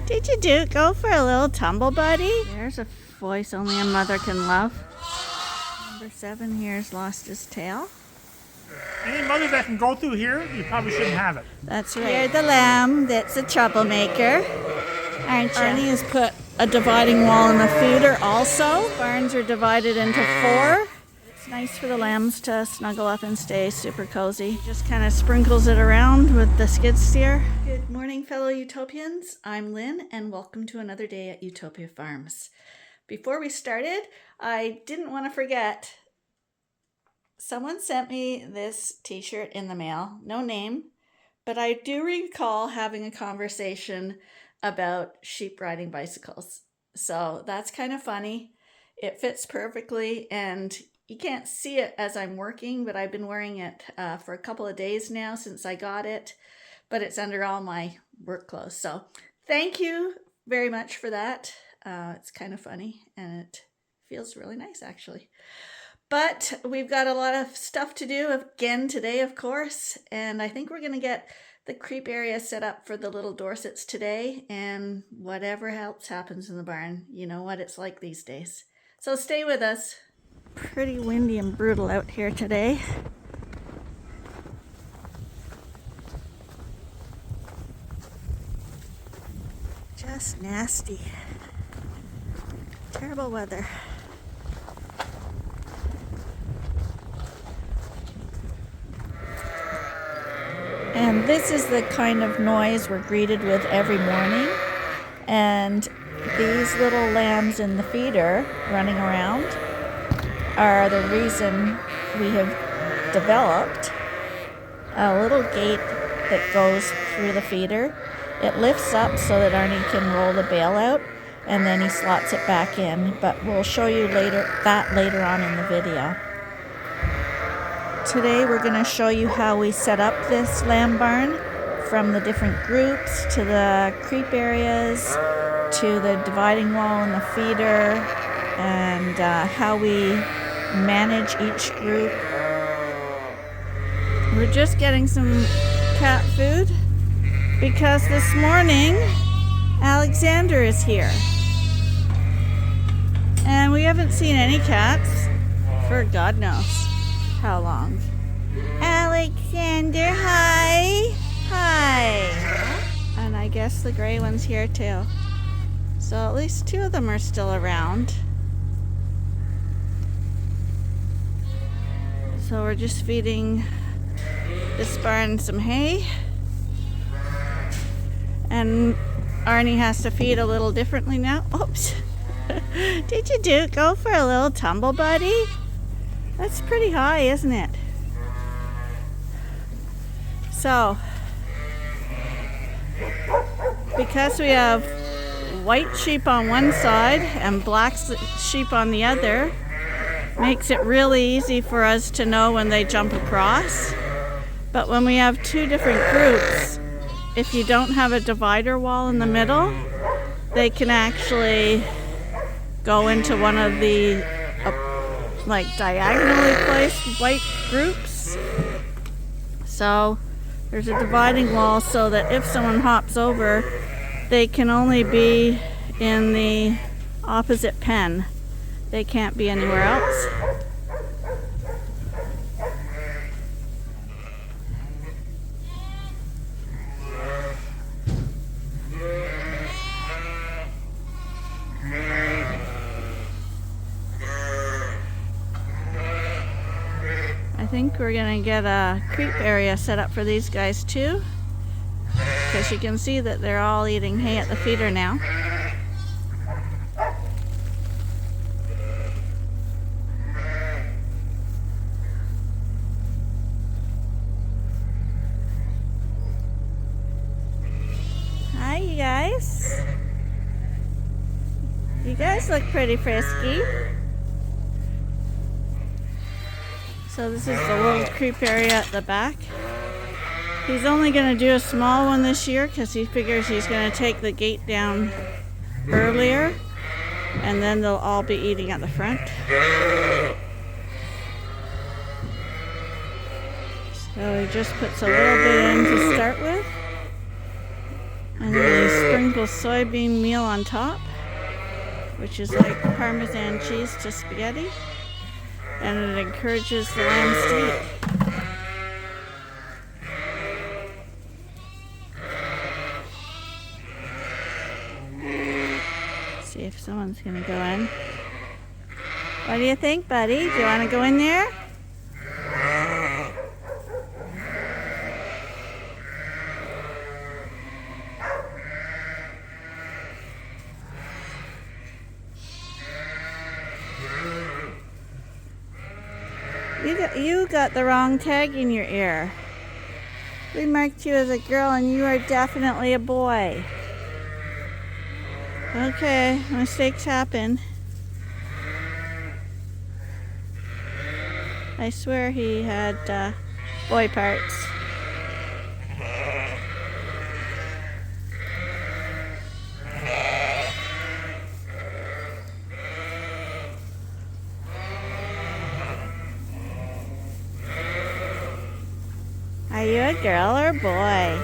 Did you go for a little tumble, buddy? There's a voice only a mother can love. Number 7 here has lost his tail. Any mother that can go through here, you probably shouldn't have it. That's right. Here's the lamb that's a troublemaker. Aren't you? Arnie has put a dividing wall in the feeder also. Barns are divided into 4. It's nice for the lambs to snuggle up and stay super cozy. Just kind of sprinkles it around with the skid steer. Good morning, fellow Utopians. I'm Lynn, and welcome to another day at Ewetopia Farms. Before we started, I didn't want to forget. Someone sent me this t-shirt in the mail, no name, but I do recall having a conversation about sheep riding bicycles. So that's kind of funny. It fits perfectly, and you can't see it as I'm working, but I've been wearing it for a couple of days now since I got it, but it's under all my work clothes. So thank you very much for that. It's kind of funny, and it feels really nice actually. But we've got a lot of stuff to do again today, of course, and I think we're going to get the creep area set up for the little Dorsets today, and whatever else happens in the barn. You know what it's like these days. So stay with us. Pretty windy and brutal out here today. Just nasty. Terrible weather. And this is the kind of noise we're greeted with every morning. And these little lambs in the feeder running around are the reason we have developed a little gate that goes through the feeder. It lifts up so that Arnie can roll the bale out, and then he slots it back in. But we'll show you later on in the video. Today we're going to show you how we set up this lamb barn, from the different groups to the creep areas to the dividing wall in the feeder, and how we manage each group. We're just getting some cat food because this morning Alexander is here and we haven't seen any cats for God knows how long. Alexander, hi. And I guess the gray one's here too. So at least 2 of them are still around. So we're just feeding this barn some hay. And Arnie has to feed a little differently now. Oops. Did you go for a little tumble, buddy? That's pretty high, isn't it? So, because we have white sheep on one side and black sheep on the other, makes it really easy for us to know when they jump across. But when we have 2 different groups, if you don't have a divider wall in the middle, they can actually go into one of the like diagonally placed white groups. So there's a dividing wall so that if someone hops over, they can only be in the opposite pen. They can't be anywhere else. I think we're gonna get a creep area set up for these guys too, because you can see that they're all eating hay at the feeder now. Hi, you guys. You guys look pretty frisky. So this is the little creep area at the back. He's only going to do a small one this year because he figures he's going to take the gate down earlier, and then they'll all be eating at the front. So he just puts a little bit in to start with, and then he sprinkle soybean meal on top, which is like Parmesan cheese to spaghetti, and it encourages the lambs to eat. See if someone's gonna go in. What do you think, buddy? Do you want to go in there? You got the wrong tag in your ear. We marked you as a girl and you are definitely a boy. Okay, mistakes happen. I swear he had boy parts. Are you a girl or a boy?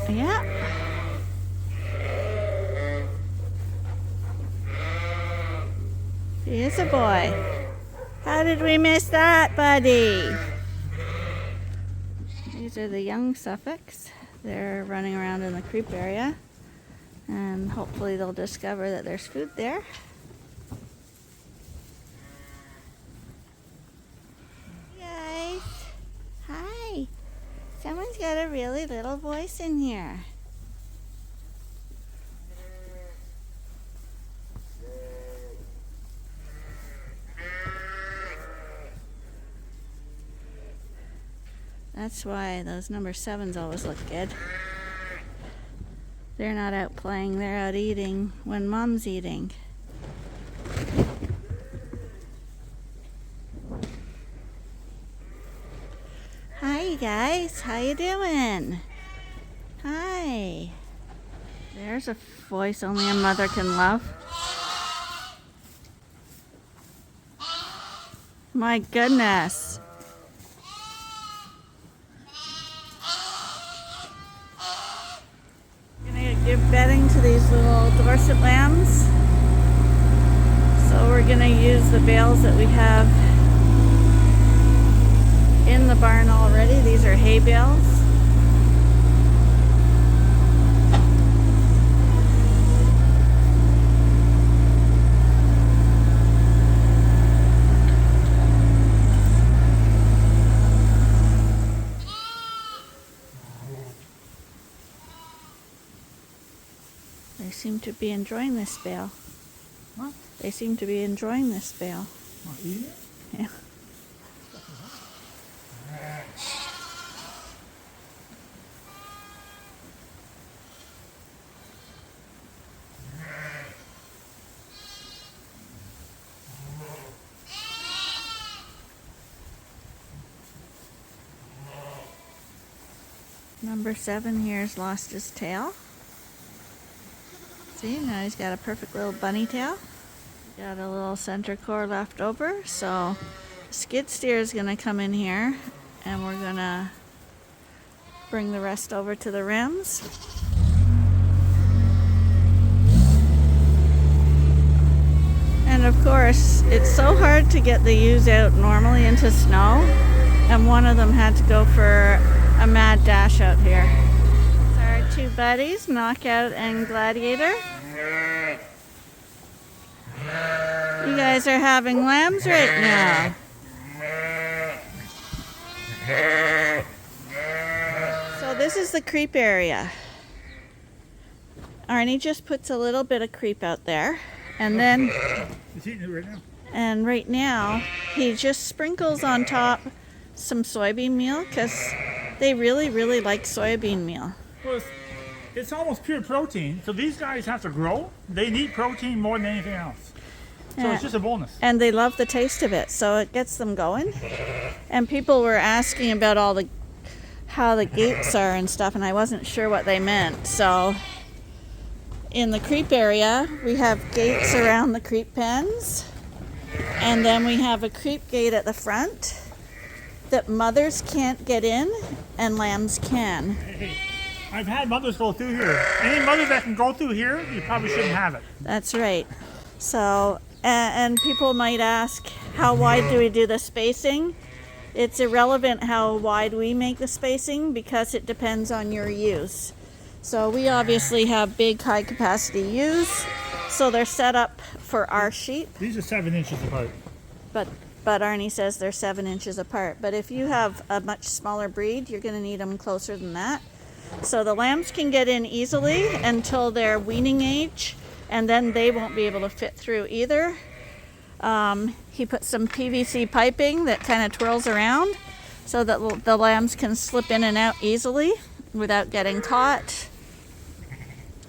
Yeah. He is a boy. How did we miss that, buddy? These are the young Suffolks. They're running around in the creep area, and hopefully they'll discover that there's food there. Hey guys. Hi. Someone's got a really little voice in here. That's why those number 7s always look good. They're not out playing, they're out eating when mom's eating. Hi you guys, how you doing? Hi. There's a voice only a mother can love. My goodness. Give bedding to these little Dorset lambs. So we're going to use the bales that we have in the barn already. These are hay bales. They seem to be enjoying this bale. What? They seem to be enjoying this bale. Want to eat it? Yeah. Number 7 here has lost his tail. See, now he's got a perfect little bunny tail. Got a little center core left over, so skid steer is going to come in here and we're going to bring the rest over to the rims. And of course, it's so hard to get the ewes out normally into snow, and one of them had to go for a mad dash out here. Our 2 buddies, Knockout and Gladiator. You guys are having lambs right now. So this is the creep area. Arnie just puts a little bit of creep out there, and then He's eating it right now. and right now he just sprinkles on top some soybean meal because they really like soybean meal. Well, it's almost pure protein, so these guys have to grow. They need protein more than anything else. So it's just a bonus. And they love the taste of it, so it gets them going. And people were asking about how the gates are and stuff, and I wasn't sure what they meant. So in the creep area, we have gates around the creep pens, and then we have a creep gate at the front that mothers can't get in and lambs can. I've had mothers go through here. Any mother that can go through here, you probably shouldn't have it. That's right. So, and people might ask, how wide do we do the spacing? It's irrelevant how wide we make the spacing because it depends on your ewes. So we obviously have big, high capacity ewes, so they're set up for our sheep. These are 7 inches apart. But Arnie says they're 7 inches apart. But if you have a much smaller breed, you're going to need them closer than that. So the lambs can get in easily until they're weaning age, and then they won't be able to fit through either. He put some PVC piping that kind of twirls around so that the lambs can slip in and out easily without getting caught.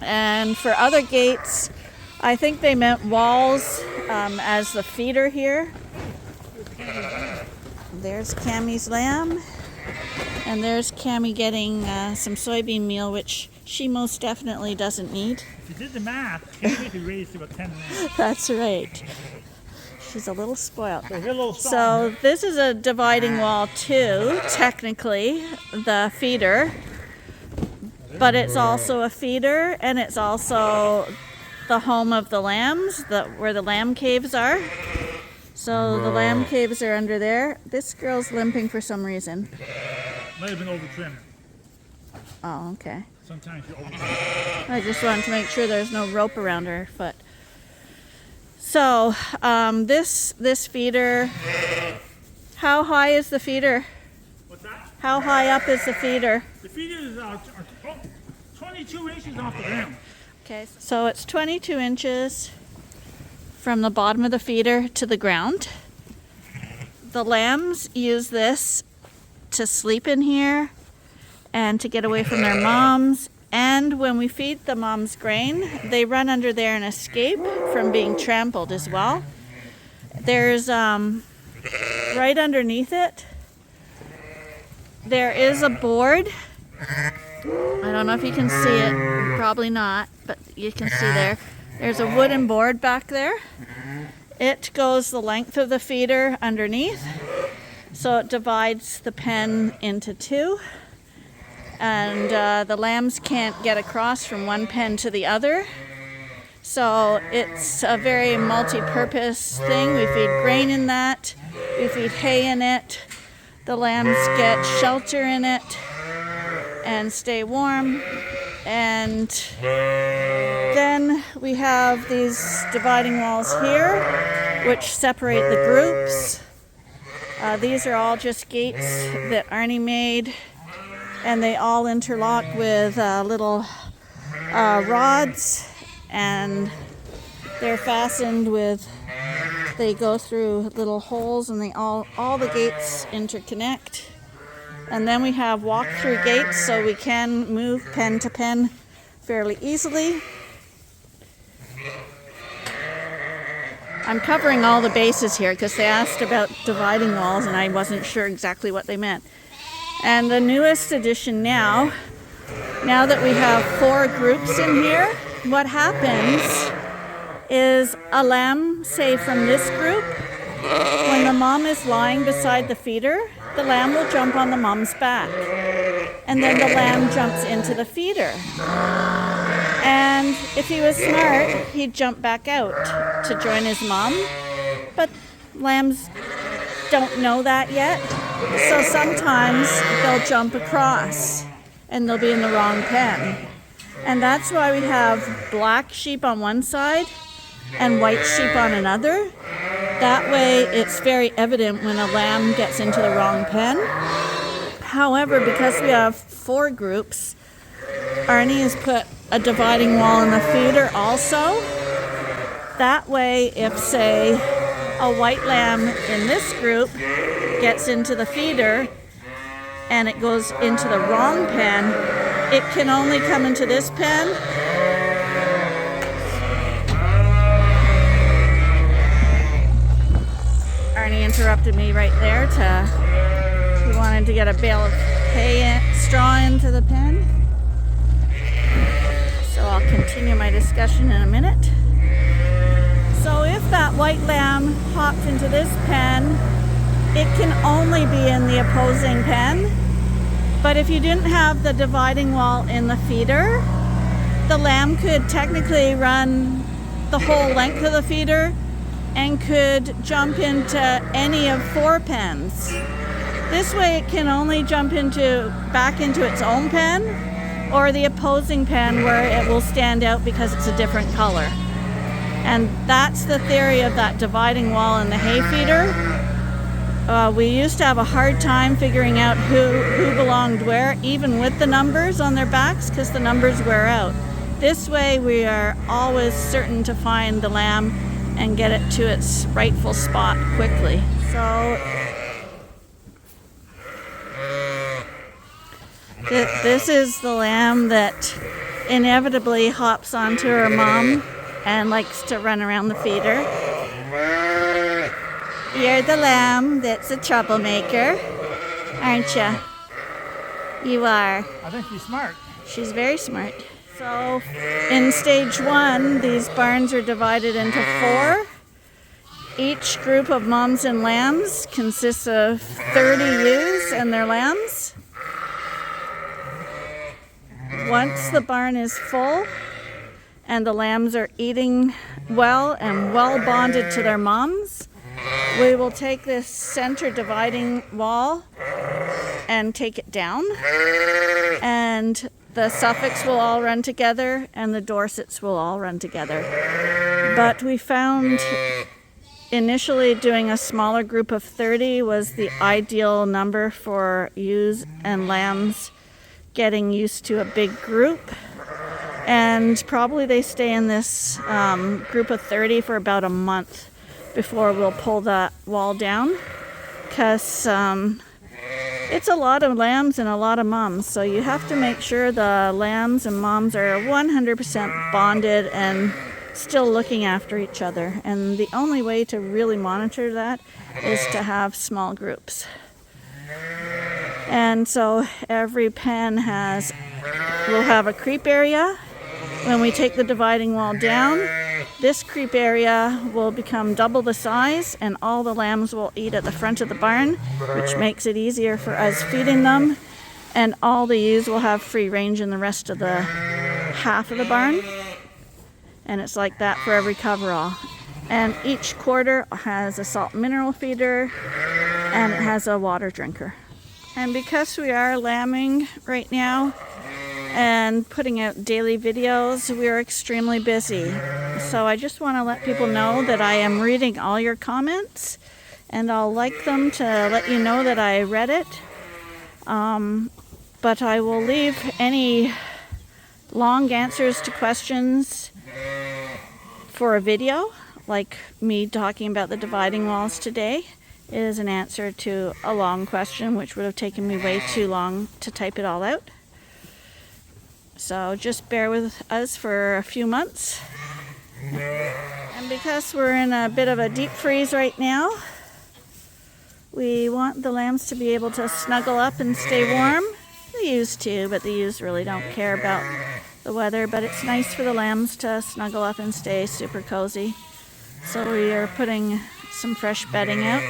And for other gates, I think they meant walls as the feeder here. There's Cammie's lamb, and there's Cammie getting some soybean meal, which she most definitely doesn't need. If you did the math, Cammie could raise to about 10 lambs. That's right. She's a little spoiled. So this is a dividing wall too, technically, the feeder. But it's also a feeder, and it's also the home of the lambs, where the lamb caves are. So the lamb caves are under there. This girl's limping for some reason. Might have been over-trimmed. Oh, okay. Sometimes you over-trim. I just wanted to make sure there's no rope around her foot. So this feeder, how high is the feeder? What's that? How high up is the feeder? The feeder is 22 inches off the ground. Okay, so it's 22 inches from the bottom of the feeder to the ground. The lambs use this to sleep in here and to get away from their moms. And when we feed the moms grain, they run under there and escape from being trampled as well. There's right underneath it, there is a board. I don't know if you can see it, probably not, but you can see there. There's a wooden board back there. It goes the length of the feeder underneath, so it divides the pen into two. And the lambs can't get across from one pen to the other. So it's a very multi-purpose thing. We feed grain in that. We feed hay in it. The lambs get shelter in it and stay warm. And then we have these dividing walls here, which separate the groups. These are all just gates that Arnie made. And they all interlock with little rods, and they're fastened with, they go through little holes, and all the gates interconnect. And then we have walk-through gates, so we can move pen to pen fairly easily. I'm covering all the bases here because they asked about dividing walls, and I wasn't sure exactly what they meant. And the newest addition now that we have 4 groups in here, what happens is a lamb, say from this group, when the mom is lying beside the feeder, the lamb will jump on the mom's back. And then the lamb jumps into the feeder. And if he was smart, he'd jump back out to join his mom. But lambs don't know that yet. So sometimes they'll jump across and they'll be in the wrong pen. And that's why we have black sheep on one side and white sheep on another. That way it's very evident when a lamb gets into the wrong pen. However, because we have 4 groups, Arnie has put a dividing wall in the feeder also. That way, if say a white lamb in this group gets into the feeder and it goes into the wrong pen, it can only come into this pen. Arnie interrupted me right there he wanted to get a bale of straw into the pen. So I'll continue my discussion in a minute. So if that white lamb hopped into this pen, it can only be in the opposing pen. But if you didn't have the dividing wall in the feeder, the lamb could technically run the whole length of the feeder and could jump into any of 4 pens. This way it can only jump back into its own pen or the opposing pen where it will stand out because it's a different color. And that's the theory of that dividing wall in the hay feeder. We used to have a hard time figuring out who belonged where, even with the numbers on their backs, because the numbers wear out. This way we are always certain to find the lamb and get it to its rightful spot quickly. So this is the lamb that inevitably hops onto her mom and likes to run around the feeder. You're the lamb that's a troublemaker, aren't you? You are. I think she's smart. She's very smart. So in stage 1, these barns are divided into 4. Each group of moms and lambs consists of 30 ewes and their lambs. Once the barn is full and the lambs are eating well and well bonded to their moms, we will take this center dividing wall and take it down, and the Suffolks will all run together and the Dorsets will all run together. But we found initially doing a smaller group of 30 was the ideal number for ewes and lambs getting used to a big group. And probably they stay in this group of 30 for about a month before we'll pull that wall down, because it's a lot of lambs and a lot of moms, so you have to make sure the lambs and moms are 100% bonded and still looking after each other. And the only way to really monitor that is to have small groups. And so every pen will have a creep area. When we take the dividing wall down, this creep area will become double the size, and all the lambs will eat at the front of the barn, which makes it easier for us feeding them, and all the ewes will have free range in the rest of the half of the barn. And it's like that for every coverall. And each quarter has a salt mineral feeder, and it has a water drinker. And because we are lambing right now and putting out daily videos, we are extremely busy. So I just want to let people know that I am reading all your comments, and I'll like them to let you know that I read it. But I will leave any long answers to questions for a video, like me talking about the dividing walls today is an answer to a long question, which would have taken me way too long to type it all out. So just bear with us for a few months. And because we're in a bit of a deep freeze right now, we want the lambs to be able to snuggle up and stay warm. They used to, but the ewes really don't care about the weather. But it's nice for the lambs to snuggle up and stay super cozy. So we are putting some fresh bedding out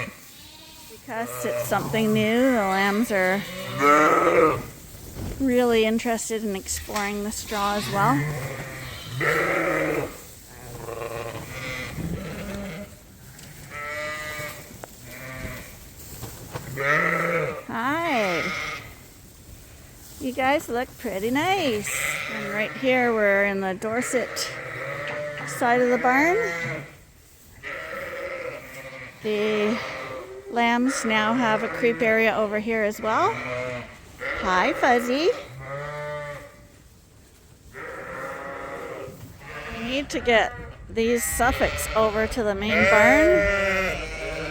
because it's something new. The lambs are really interested in exploring the straw as well. Hi. You guys look pretty nice. And right here we're in the Dorset side of the barn. The lambs now have a creep area over here as well. Hi, Fuzzy. We need to get these Suffolks over to the main barn.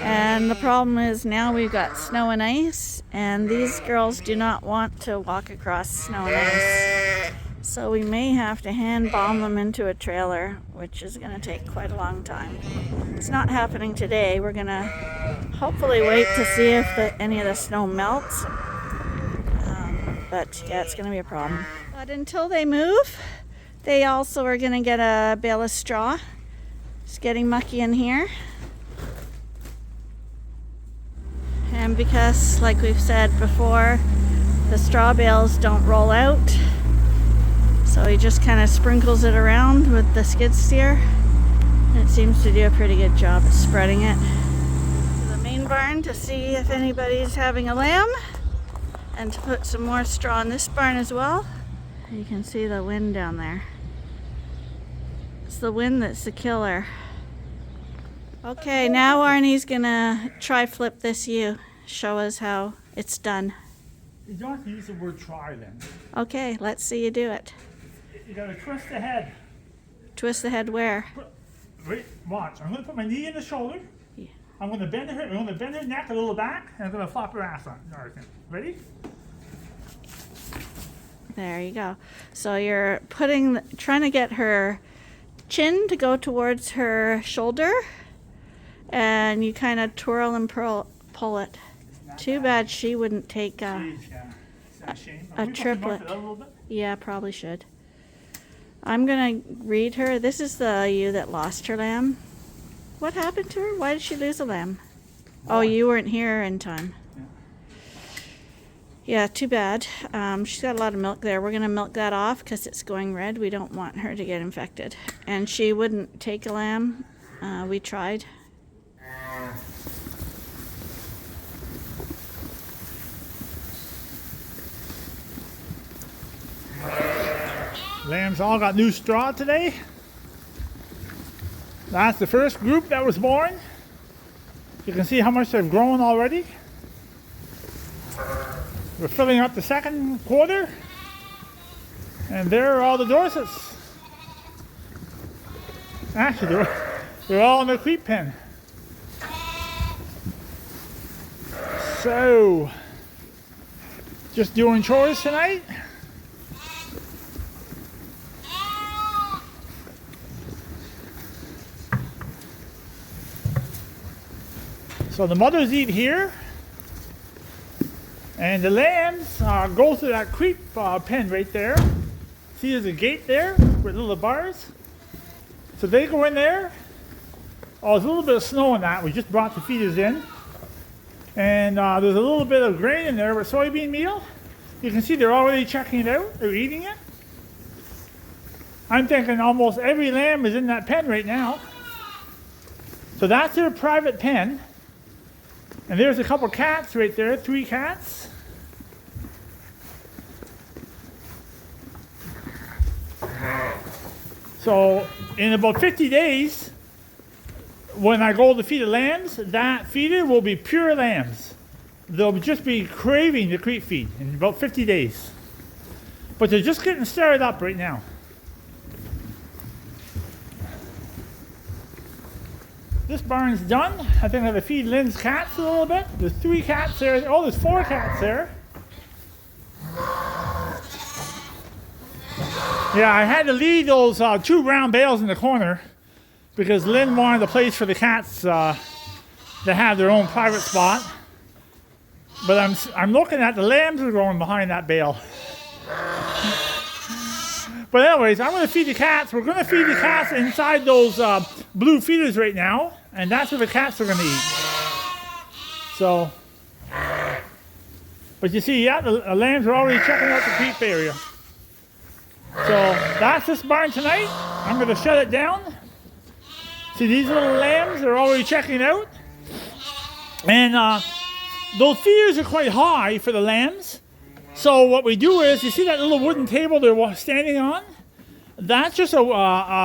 And the problem is now we've got snow and ice, and these girls do not want to walk across snow and ice. So we may have to hand bomb them into a trailer, which is going to take quite a long time. It's not happening today. We're going to hopefully wait to see if any of the snow melts. But yeah, it's going to be a problem. But until they move, they also are going to get a bale of straw. It's getting mucky in here. And because, like we've said before, the straw bales don't roll out. So he just kind of sprinkles it around with the skid steer. And it seems to do a pretty good job at spreading it. To the main barn to see if anybody's having a lamb. And to put some more straw in this barn as well. You can see the wind down there. It's the wind that's the killer. Okay, now Arnie's gonna try flip this ewe. Show us how it's done. You don't have to use the word try then. Okay, let's see you do it. You gotta twist the head. Twist the head where? Wait, watch. I'm gonna put my knee in the shoulder. Yeah. I'm gonna bend her neck a little back, and I'm gonna flop her ass on. All right, ready? There you go. So you're trying to get her chin to go towards her shoulder, and you kind of twirl and pull it. Too bad she wouldn't take a triplet. Yeah, probably should. I'm gonna read her. This is the ewe that lost her lamb. What happened to her? Why did she lose a lamb? Oh, you weren't here in time. Yeah, too bad. She's got a lot of milk there. We're gonna milk that off because it's going red. We don't want her to get infected. And she wouldn't take a lamb. We tried. Lambs all got new straw today. That's the first group that was born. You can see how much they've grown already. We're filling up the second quarter. And there are all the Dorsets. Actually, they're all in the creep pen. So, just doing chores tonight. So the mothers eat here, and the lambs go through that creep pen right there. See, there's a gate there with little bars. So they go in there. Oh, there's a little bit of snow in that. We just brought the feeders in. And there's a little bit of grain in there with soybean meal. You can see they're already checking it out. They're eating it. I'm thinking almost every lamb is in that pen right now. So that's their private pen. And there's a couple cats right there, 3 cats. So in about 50 days, when I go to feed the lambs, that feeder will be pure lambs. They'll just be craving the creep feed in about 50 days. But they're just getting started up right now. This barn's done. I think I'm going to feed Lynn's cats a little bit. There's 3 cats there. Oh, there's 4 cats there. Yeah, I had to leave those 2 round bales in the corner because Lynn wanted a place for the cats to have their own private spot. But I'm looking at the lambs are going behind that bale. But anyways, I'm going to feed the cats. We're going to feed the cats inside those blue feeders right now. And that's what the cats are going to eat. So, but you see, yeah, the lambs are already checking out the creep area. So that's this barn tonight. I'm going to shut it down. See, these little lambs are already checking it out. And those feeders are quite high for the lambs. So what we do is, you see that little wooden table they're standing on? That's just a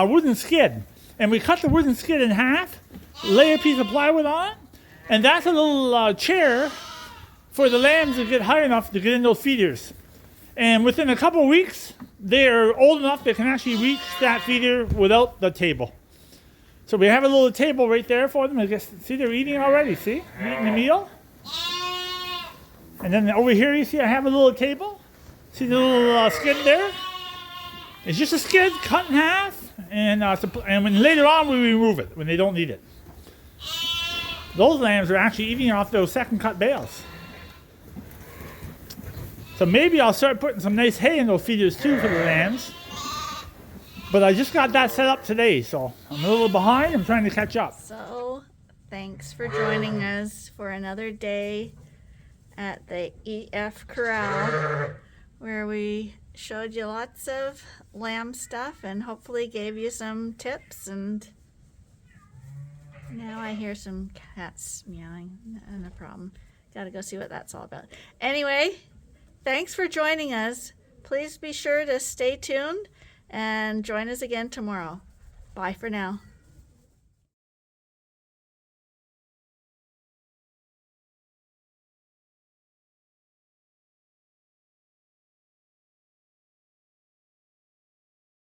wooden skid. And we cut the wooden skid in half, lay a piece of plywood on it, and that's a little chair for the lambs to get high enough to get in those feeders. And within a couple of weeks, they're old enough they can actually reach that feeder without the table. So we have a little table right there for them. I guess, see, they're eating already, see? Eating the meal. And then over here, you see I have a little table. See the little skid there? It's just a skid cut in half, and when later on we remove it when they don't need it. Those lambs are actually eating off those second cut bales. So maybe I'll start putting some nice hay in those feeders too for the lambs. But I just got that set up today, so I'm a little behind. I'm trying to catch up. So, thanks for joining us for another day at the EF Corral, where we showed you lots of lamb stuff and hopefully gave you some tips. And now I hear some cats meowing. No problem. Gotta go see what that's all about. Anyway, thanks for joining us. Please be sure to stay tuned and join us again tomorrow. Bye for now.